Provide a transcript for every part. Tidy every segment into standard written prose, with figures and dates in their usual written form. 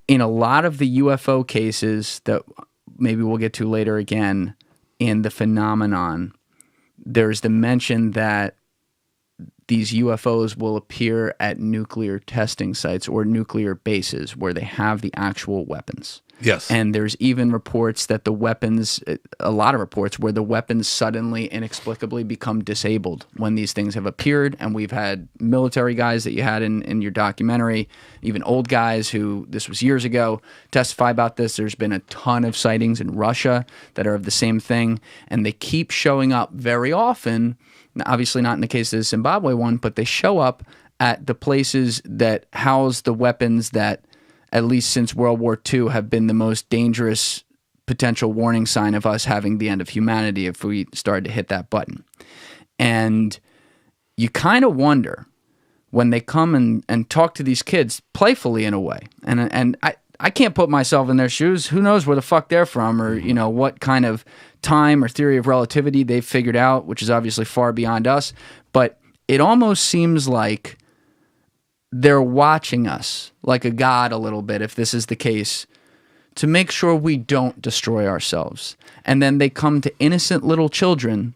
in a lot of the UFO cases that maybe we'll get to later again in the phenomenon, there's the mention that these UFOs will appear at nuclear testing sites or nuclear bases where they have the actual weapons. Yes. And there's even reports that the weapons, a lot of reports where the weapons suddenly inexplicably become disabled when these things have appeared. And we've had military guys that you had in your documentary, even old guys who, this was years ago, testify about this. There's been a ton of sightings in Russia that are of the same thing. And they keep showing up very often, obviously not in the case of the Zimbabwe one, but they show up at the places that house the weapons that, at least since World War II, have been the most dangerous potential warning sign of us having the end of humanity if we started to hit that button. And you kind of wonder when they come and talk to these kids playfully in a way. And I can't put myself in their shoes. Who knows where the fuck they're from or, you know, what kind of time or theory of relativity they've figured out, which is obviously far beyond us. But it almost seems like they're watching us like a god a little bit, if this is the case, to make sure we don't destroy ourselves. And then they come to innocent little children,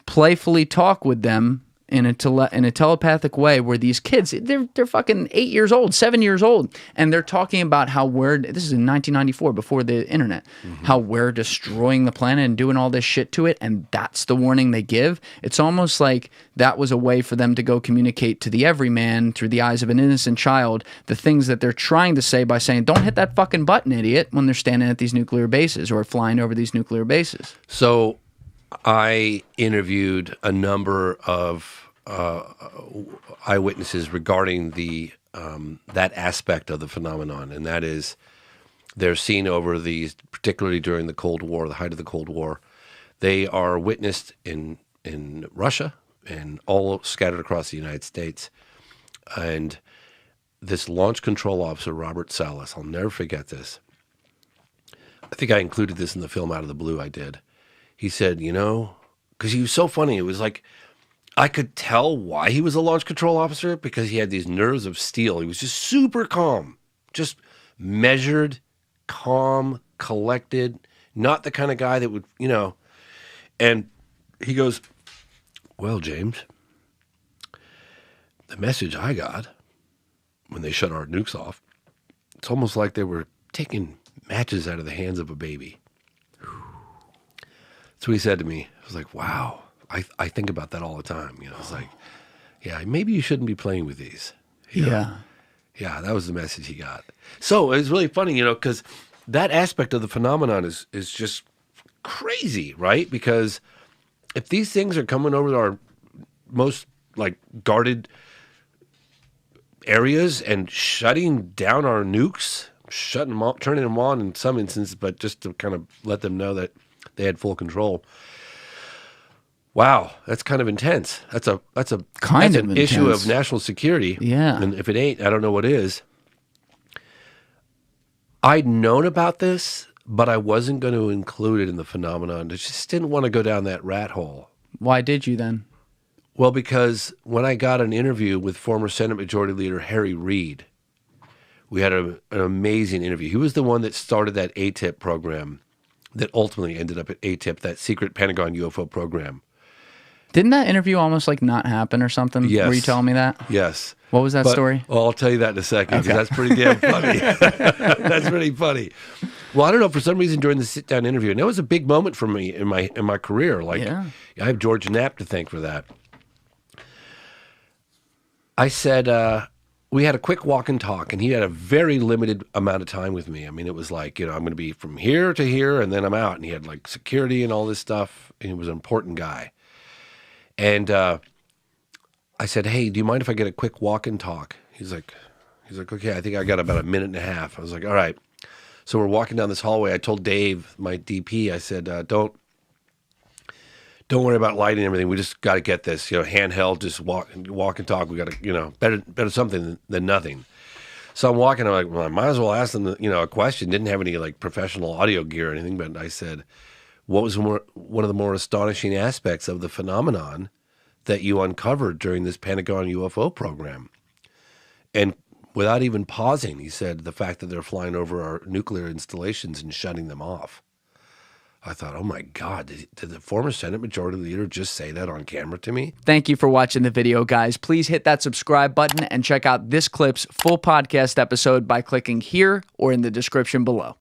playfully talk with them in a telepathic way where these kids, they're fucking 8 years old, 7 years old, and they're talking about how this is in 1994, before the internet, how we're destroying the planet and doing all this shit to it, and that's the warning they give. It's almost like that was a way for them to go communicate to the everyman through the eyes of an innocent child the things that they're trying to say by saying, don't hit that fucking button, idiot, when they're standing at these nuclear bases or flying over these nuclear bases. So I interviewed a number of eyewitnesses regarding the that aspect of the phenomenon, and that is they're seen over these, particularly during the Cold War, the height of the Cold War. They are witnessed in Russia and all scattered across the United States. And this launch control officer, Robert Salas, I'll never forget this. I think I included this in the film Out of the Blue I did. He said, you know, because he was so funny, it was like, I could tell why he was a launch control officer, because he had these nerves of steel. He was just super calm, just measured, calm, collected, not the kind of guy that would, you know. And he goes, well, James, the message I got when they shut our nukes off, it's almost like they were taking matches out of the hands of a baby. That's what he said to me. I was like, wow. I think about that all the time. You know, it's like, yeah, maybe you shouldn't be playing with these. You know? Yeah. Yeah, that was the message he got. So it was really funny, you know, because that aspect of the phenomenon is just crazy, right? Because if these things are coming over our most, like, guarded areas and shutting down our nukes, shutting them off, turning them on in some instances, but just to kind of let them know that they had full control. Wow, that's kind of intense. That's an issue of national security. Yeah. And if it ain't, I don't know what is. I'd known about this, but I wasn't going to include it in the phenomenon. I just didn't want to go down that rat hole. Why did you then? Well, because when I got an interview with former Senate Majority Leader Reid, we had an amazing interview. He was the one that started that ATIP program that ultimately ended up at ATIP, that secret Pentagon UFO program. Didn't that interview almost like not happen or something? Yes. Were you telling me that? Yes. What was that story? Well, I'll tell you that in a second, because that's pretty damn funny. That's pretty funny. Well, I don't know, for some reason during the sit-down interview, and that was a big moment for me in my career. Like, I have George Knapp to thank for that. I said, we had a quick walk and talk, and he had a very limited amount of time with me. I mean, it was like, you know, I'm going to be from here to here, and then I'm out. And he had, like, security and all this stuff, and he was an important guy. And I said, hey, do you mind if I get a quick walk and talk? He's like, okay, I think I got about a minute and a half. I was like, all right. So we're walking down this hallway. I told Dave, my DP, I said, don't worry about lighting and everything. We just got to get this, you know, handheld, just walk and talk. We got to, you know, better something than nothing. So I'm walking. I'm like, well, I might as well ask them, a question. Didn't have any like professional audio gear or anything, but I said, what was one of the more astonishing aspects of the phenomenon that you uncovered during this Pentagon UFO program? And without even pausing, he said the fact that they're flying over our nuclear installations and shutting them off. I thought, oh my God, did the former Senate Majority Leader just say that on camera to me? Thank you for watching the video, guys. Please hit that subscribe button and check out this clip's full podcast episode by clicking here or in the description below.